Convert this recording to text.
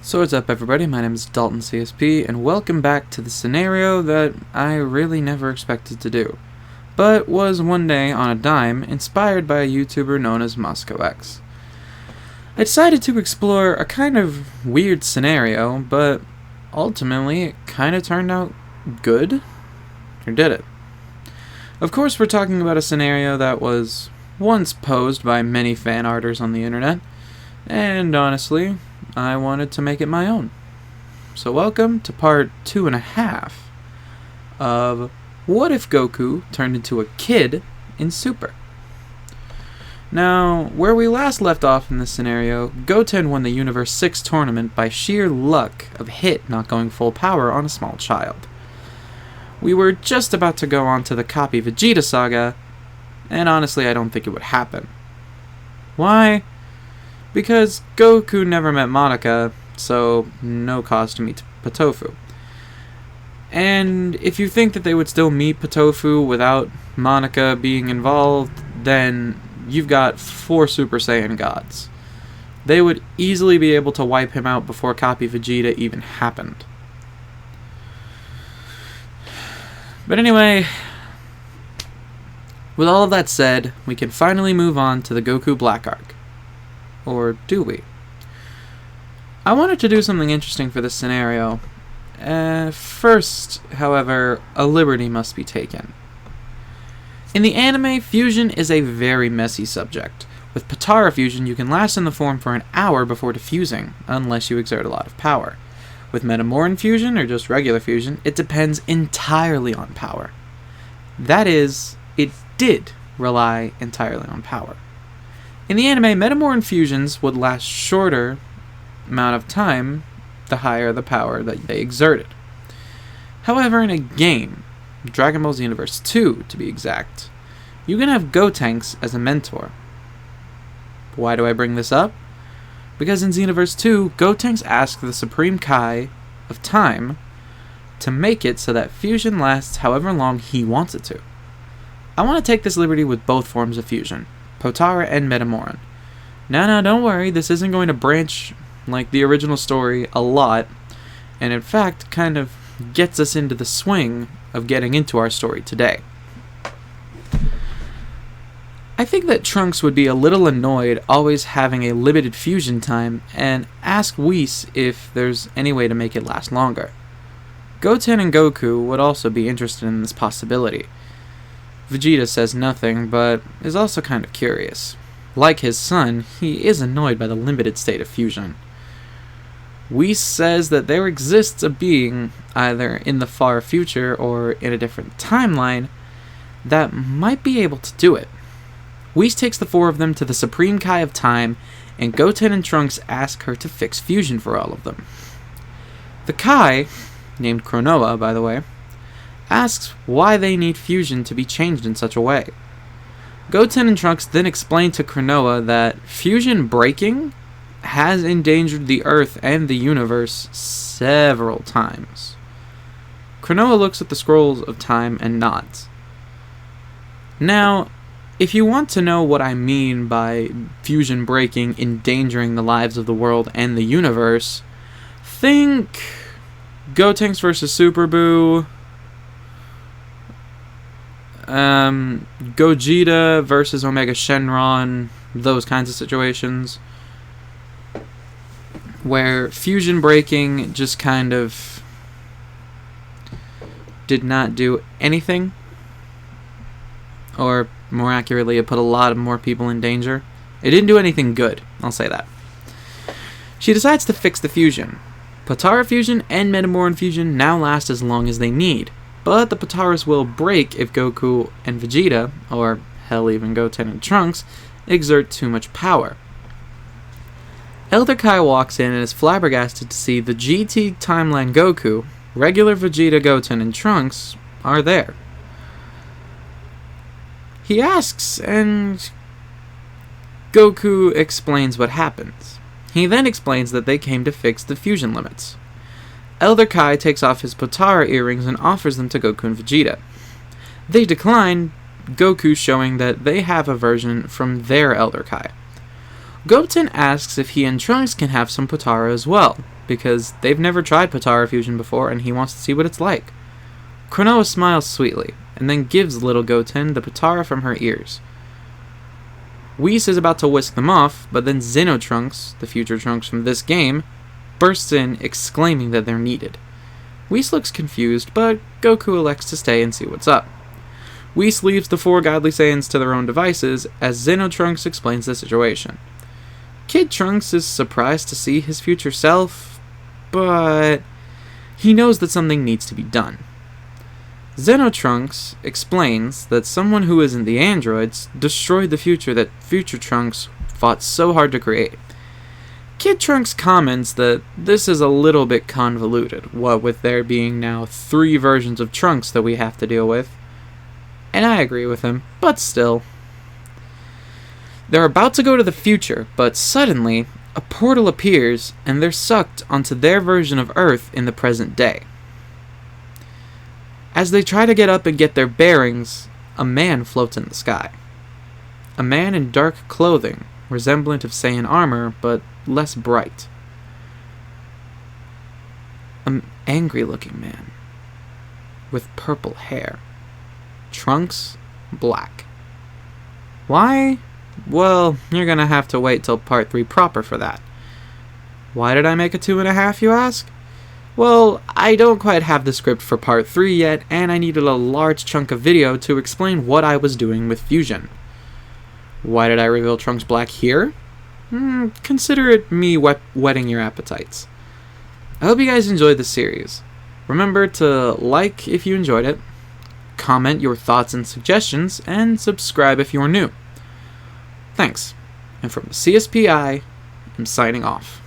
So what's up everybody, my name is Productions-CSP, and welcome back to the scenario that I really never expected to do, but was one day on a dime inspired by a YouTuber known as MoscowX. I decided to explore a kind of weird scenario, but ultimately it kind of turned out good, or did it? Of course we're talking about a scenario that was once posed by many fan arters on the internet, and honestly, I wanted to make it my own. So welcome to part 2.5 of What If Goku Turned Into a Kid in Super. Now, where we last left off in this scenario, Goten won the Universe 6 tournament by sheer luck of Hit not going full power on a small child. We were just about to go on to the Copy Vegeta saga, and honestly I don't think it would happen. Why? Because Goku never met Monica, so no cause to meet Patofu. And if you think that they would still meet Patofu without Monica being involved, then you've got 4 Super Saiyan gods. They would easily be able to wipe him out before Copy Vegeta even happened. But anyway, with all of that said, we can finally move on to the Goku Black arc. Or do we? I wanted to do something interesting for this scenario. First, however, a liberty must be taken. In the anime, fusion is a very messy subject. With Potara fusion, you can last in the form for an hour before diffusing, unless you exert a lot of power. With Metamoran fusion, or just regular fusion, it depends entirely on power. That is, it did rely entirely on power. In the anime, Metamoran fusions would last shorter amount of time the higher the power that they exerted. However, in a game, Dragon Ball Xenoverse 2 to be exact, you can have Gotenks as a mentor. Why do I bring this up? Because in Xenoverse 2, Gotenks asked the Supreme Kai of Time to make it so that fusion lasts however long he wants it to. I want to take this liberty with both forms of fusion, Potara and Metamoran. Now, don't worry, this isn't going to branch like the original story a lot, and in fact, kind of gets us into the swing of getting into our story today. I think that Trunks would be a little annoyed always having a limited fusion time and ask Whis if there's any way to make it last longer. Goten and Goku would also be interested in this possibility. Vegeta says nothing, but is also kind of curious. Like his son, he is annoyed by the limited state of fusion. Whis says that there exists a being, either in the far future or in a different timeline, that might be able to do it. Whis takes the 4 of them to the Supreme Kai of Time, and Goten and Trunks ask her to fix fusion for all of them. The Kai, named Cronoa by the way, asks why they need fusion to be changed in such a way. Goten and Trunks then explain to Cronoa that fusion breaking has endangered the Earth and the universe several times. Cronoa looks at the scrolls of time and nods. Now, if you want to know what I mean by fusion breaking endangering the lives of the world and the universe, think Gotenks vs. Super Buu, Gogeta versus Omega Shenron, those kinds of situations where fusion breaking just kind of did not do anything, or more accurately, it put a lot of more people in danger. It didn't do anything good, I'll say that. She decides to fix the fusion. Potara fusion and Metamoran fusion now last as long as they need, but the Potaras will break if Goku and Vegeta, or hell even Goten and Trunks, exert too much power. Elder Kai walks in and is flabbergasted to see the GT timeline Goku, regular Vegeta, Goten, and Trunks are there. He asks, and Goku explains what happens. He then explains that they came to fix the fusion limits. Elder Kai takes off his Potara earrings and offers them to Goku and Vegeta. They decline, Goku showing that they have a version from their Elder Kai. Goten asks if he and Trunks can have some Potara as well, because they've never tried Potara fusion before and he wants to see what it's like. Klonoa smiles sweetly, and then gives little Goten the Potara from her ears. Whis is about to whisk them off, but then Xenotrunks, the future Trunks from this game, bursts in, exclaiming that they're needed. Whis looks confused, but Goku elects to stay and see what's up. Whis leaves the 4 godly Saiyans to their own devices, as Xenotrunks explains the situation. Kid Trunks is surprised to see his future self, but he knows that something needs to be done. Xenotrunks explains that someone who isn't the androids destroyed the future that future Trunks fought so hard to create. Kid Trunks comments that this is a little bit convoluted, what with there being now 3 versions of Trunks that we have to deal with. And I agree with him, but still. They're about to go to the future, but suddenly, a portal appears and they're sucked onto their version of Earth in the present day. As they try to get up and get their bearings, a man floats in the sky. A man in dark clothing, resemblant of Saiyan armor, but less bright. An angry-looking man, with purple hair. Trunks, black. Why? Well, you're gonna have to wait till part 3 proper for that. Why did I make a 2.5, you ask? Well, I don't quite have the script for part 3 yet, and I needed a large chunk of video to explain what I was doing with fusion. Why did I reveal Trunks black here? Consider it me whetting your appetites. I hope you guys enjoyed this series. Remember to like if you enjoyed it, comment your thoughts and suggestions, and subscribe if you're new. Thanks, and from the CSP, I am signing off.